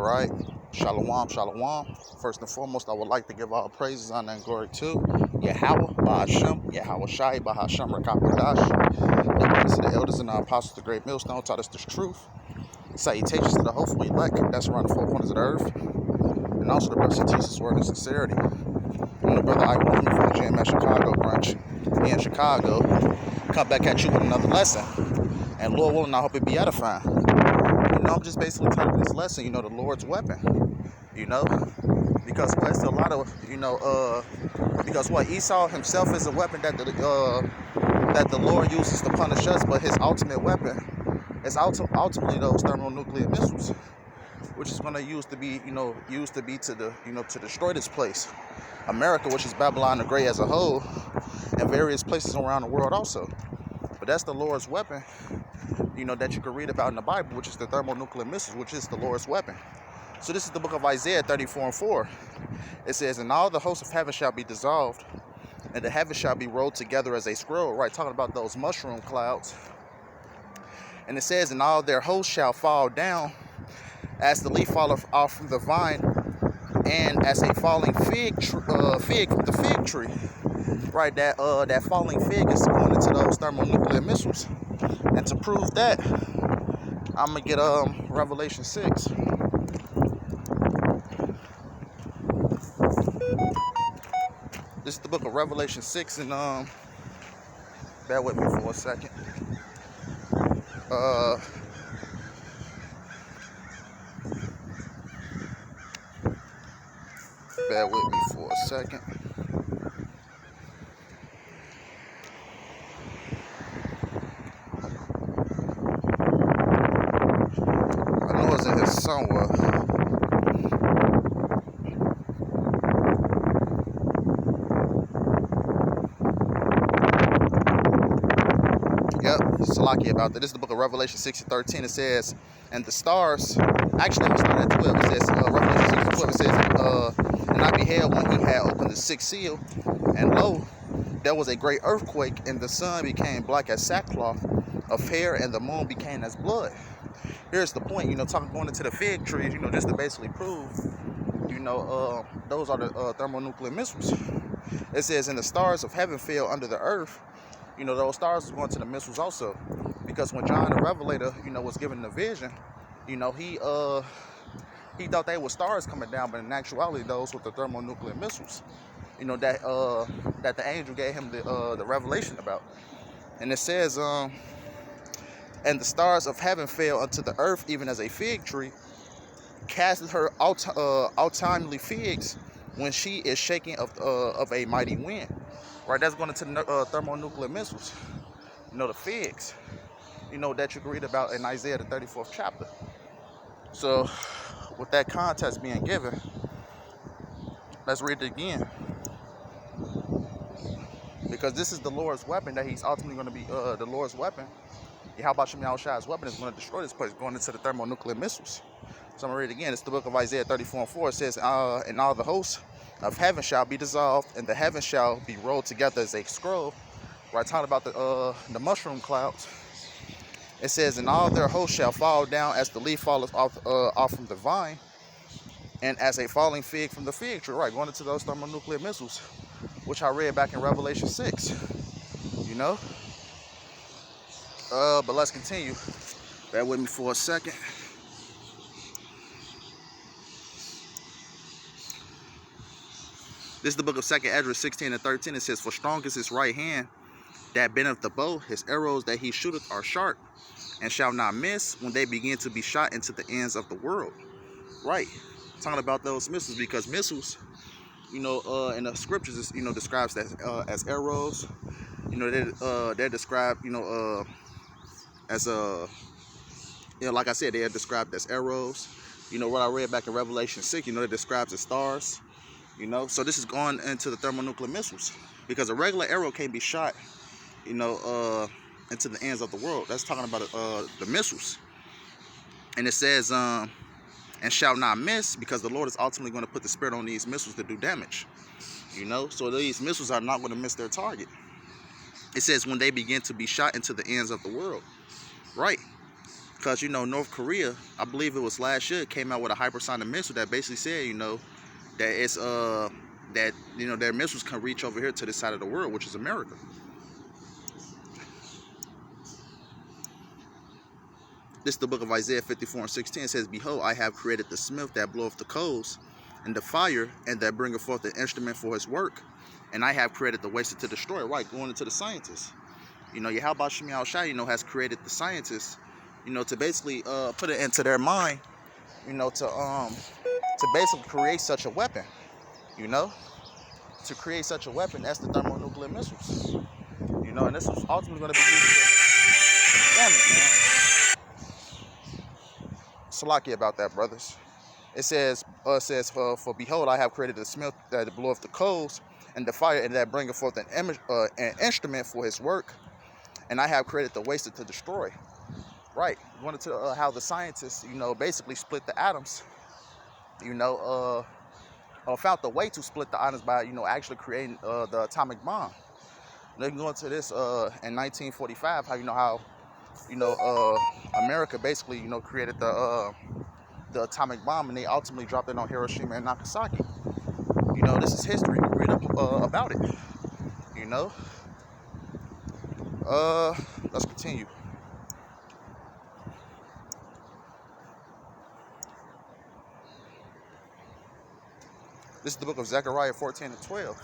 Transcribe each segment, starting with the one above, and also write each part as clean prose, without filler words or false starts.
right. Shalom, shalom. First and foremost, I would like to give all praises, honor, and glory to Yahweh, Bahashem, Yahweh Shai, Bahashem, Rakapadash. The greatest of the elders and the apostles, the great millstone, taught us this truth. Salutations to the hopeful elect that's around the four corners of the earth. And also the brothers who teach this word in sincerity. I'm the brother Ike Woman from the JMS Chicago branch. Me in Chicago. Come back at you with another lesson. And Lord willing, I hope it be edifying. I'm just basically telling this lesson, the Lord's weapon, because there's a lot of, because what Esau himself is a weapon that the Lord uses to punish us, but his ultimate weapon is ultimately those thermonuclear missiles, which is going to used to be to destroy this place, America, which is Babylon the Great as a whole, and various places around the world also. But that's the Lord's weapon, that you can read about in the Bible, which is the thermonuclear missiles, which is the Lord's weapon. So this is the book of Isaiah 34:4. It says, "And all the hosts of heaven shall be dissolved, and the heavens shall be rolled together as a scroll," right? Talking about those mushroom clouds. And it says, "And all their hosts shall fall down, as the leaf falleth off from the vine, and as a falling fig from the fig tree." Right, that falling fig is going into those thermonuclear missiles. And to prove that, I'm gonna get Revelation 6. This is the book of Revelation 6, and bear with me for a second. Bear with me for a second. I know it's in here somewhere. Yep, Salaki about that. This is the book of Revelation 6:13. It says, "And the stars," actually, I'm starting at 12. It says, Revelation 6:12, it says, "And I beheld when he had opened the sixth seal, and lo, there was a great earthquake, and the sun became black as sackcloth of hair, and the moon became as blood." Here's the point, going into the fig trees, just to basically prove, those are the thermonuclear missiles. It says, "And the stars of heaven fell under the earth." Those stars are going to the missiles also, because when John the Revelator, was given the vision, he thought they were stars coming down, but in actuality, those were the thermonuclear missiles, that the angel gave him the revelation about. And it says, "And the stars of heaven fell unto the earth, even as a fig tree casteth her untimely figs when she is shaken of a mighty wind." Right, that's going into the thermonuclear missiles. The figs, that you can read about in Isaiah the 34th chapter. So, with that context being given, let's read it again. Because this is the Lord's weapon that he's ultimately going to be the Lord's weapon. Yahweh Shem Yahushua's weapon is going to destroy this place, going into the thermonuclear missiles. So I'm going to read it again. It's the book of Isaiah 34:4. It says, "And all the hosts of heaven shall be dissolved, and the heavens shall be rolled together as a scroll." Right, talking about the mushroom clouds. It says, "And all their hosts shall fall down as the leaf falleth off from the vine, and as a falling fig from the fig tree." Right, going into those thermonuclear missiles, which I read back in Revelation 6. But let's continue. Bear with me for a second. This is the book of 2nd Esdras 16:13. It says, "For strong is his right hand that bendeth the bow, his arrows that he shooteth are sharp, and shall not miss when they begin to be shot into the ends of the world." Right, talking about those missiles, because missiles, in the scriptures, describes that as arrows. They're described, as like I said, they are described as arrows. What I read back in Revelation 6, it describes as stars. So this is going into the thermonuclear missiles, because a regular arrow can't be shot, into the ends of the world. That's talking about the missiles. And it says, "And shall not miss," because the Lord is ultimately going to put the spirit on these missiles to do damage. So these missiles are not going to miss their target. It says, "When they begin to be shot into the ends of the world." Right. Because, you know, North Korea, I believe it was last year, came out with a hypersonic missile that basically said, you know, that it's that, you know, their missiles can reach over here to this side of the world, which is America. This is the book of Isaiah 54:16. It says, "Behold, I have created the smith that bloweth the coals, and the fire, and that bringeth forth the instrument for his work. And I have created the waster to destroy." Right, going into the scientists. You know, Yahweh Shem Yahushua, you know, has created the scientists, you know, to basically put it into their mind, you know, to basically create such a weapon, you know, to create such a weapon. That's the thermonuclear missiles, you know, and this is ultimately going to be used to, damn it, man. Salaki about that, brothers. It says, for behold, I have created the smith that bloweth the coals and the fire, and that bringeth forth an instrument for his work. And I have created the waster to destroy. Right. Wanted to how the scientists, you know, basically split the atoms, you know, found the way to split the atoms by, you know, actually creating the atomic bomb. They can go into this in 1945, how America basically, you know, created the atomic bomb, and they ultimately dropped it on Hiroshima and Nagasaki. You know, this is history. You can read up about it. You know. Let's continue. This is the book of Zechariah 14:12.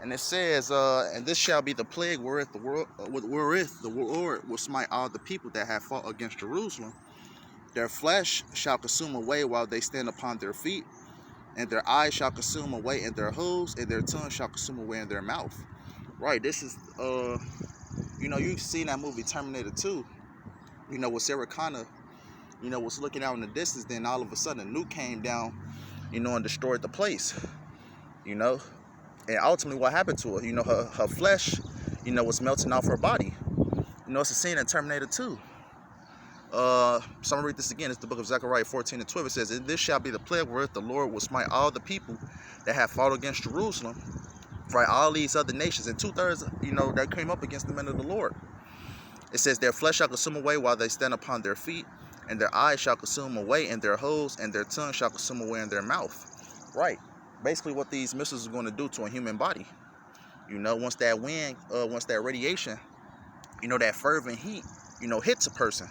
And it says, and this shall be the plague wherewith the Lord will smite all the people that have fought against Jerusalem. Their flesh shall consume away while they stand upon their feet, and their eyes shall consume away in their holes, and their tongue shall consume away in their mouth. Right, this is, you know, you've seen that movie Terminator 2, you know, with Sarah Connor, you know, was looking out in the distance, then all of a sudden a nuke came down, you know, and destroyed the place, you know. And ultimately what happened to her, you know, her flesh, you know, was melting off her body. You know, it's a scene in Terminator 2. So I'm going to read this again. It's the book of Zechariah 14:12. It says, "And this shall be the plague wherewith the Lord will smite all the people that have fought against Jerusalem." Right, all these other nations, and 2/3, you know, that came up against the men of the Lord. It says, "Their flesh shall consume away while they stand upon their feet, and their eyes shall consume away in their holes, and their tongue shall consume away in their mouth." Right. Basically what these missiles are going to do to a human body. You know, once that wind, once that radiation, you know, that fervent heat, you know, hits a person.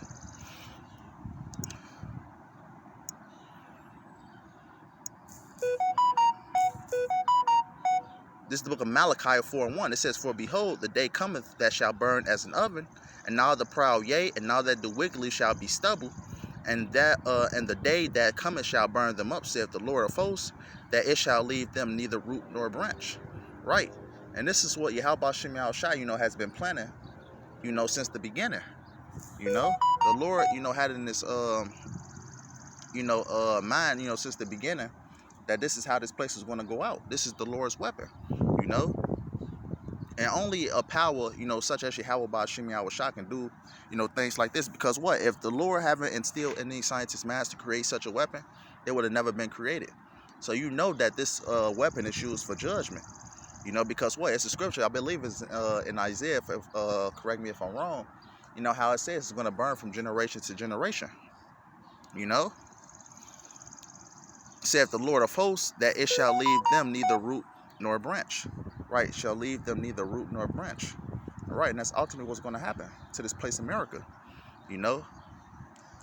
This is the book of Malachi 4:1. It says, "For behold, the day cometh that shall burn as an oven, and all the proud, yea, and all that do wickedly shall be stubble. And the day that cometh shall burn them up, saith the Lord of hosts, that it shall leave them neither root nor branch." Right. And this is what Yahweh Shem Yahushua, you know, has been planning, you know, since the beginning. You know, the Lord, you know, had in this, mind, you know, since the beginning, that this is how this place is going to go out. This is the Lord's weapon, you know. And only a power, you know, such as Yahweh Shem Yahushua can do, you know, things like this. Because what? If the Lord haven't instilled in these scientists' minds to create such a weapon, it would have never been created. So you know that this weapon is used for judgment. You know, because what? It's a scripture. I believe it's in Isaiah, correct me if I'm wrong, you know, how it says it's going to burn from generation to generation. You know? Saith the Lord of hosts, that it shall leave them neither root nor branch. Right, shall leave them neither root nor branch. All right, and that's ultimately what's going to happen to this place, America. You know,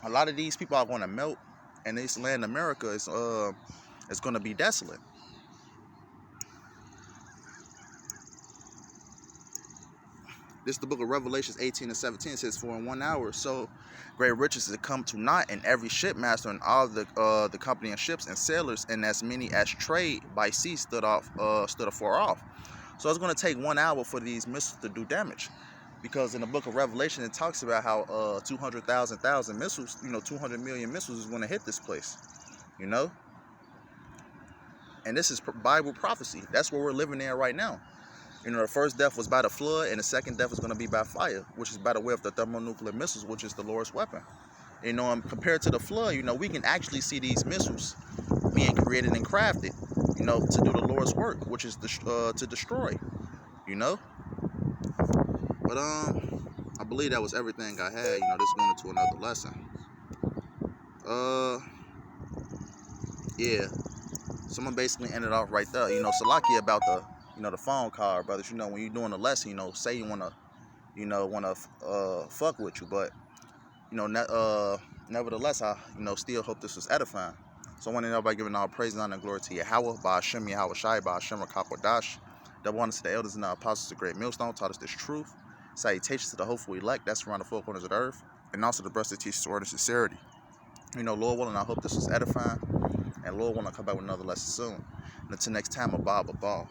a lot of these people are going to melt, and this land, America, is going to be desolate. This is the book of Revelations 18:17. It says, "For in 1 hour so great riches is come to naught, and every shipmaster and all the company of ships and sailors, and as many as trade by sea stood afar off." So it's going to take 1 hour for these missiles to do damage, because in the book of Revelation it talks about how 200,000 missiles, you know, 200 million missiles is going to hit this place. You know, and this is Bible prophecy. That's what we're living in right now. You know, the first death was by the flood, and the second death is going to be by fire, which is by the way of the thermonuclear missiles, which is the Lord's weapon. You know, and compared to the flood, you know, we can actually see these missiles being created and crafted, you know, to do the Lord's work, which is to destroy, you know. But I believe that was everything I had. You know, this is going into another lesson. Yeah. Someone basically ended off right there. Salakia about the phone call, brothers. When you're doing a lesson, say you wanna fuck with you, but nevertheless, I still hope this was edifying. So I want to know by giving all praise and honor and glory to Yahweh, by Hashem, Yahweh Shai, by Hashem, Rakakwadash. Double honor to the elders and the apostles of Great Millstone, taught us this truth. Salutations to the hopeful elect, that's around the four corners of the earth, and also the brothers that teach the word of sincerity. Lord willing, I hope this was edifying, and Lord willing, I'll come back with another lesson soon. And until next time, a ball.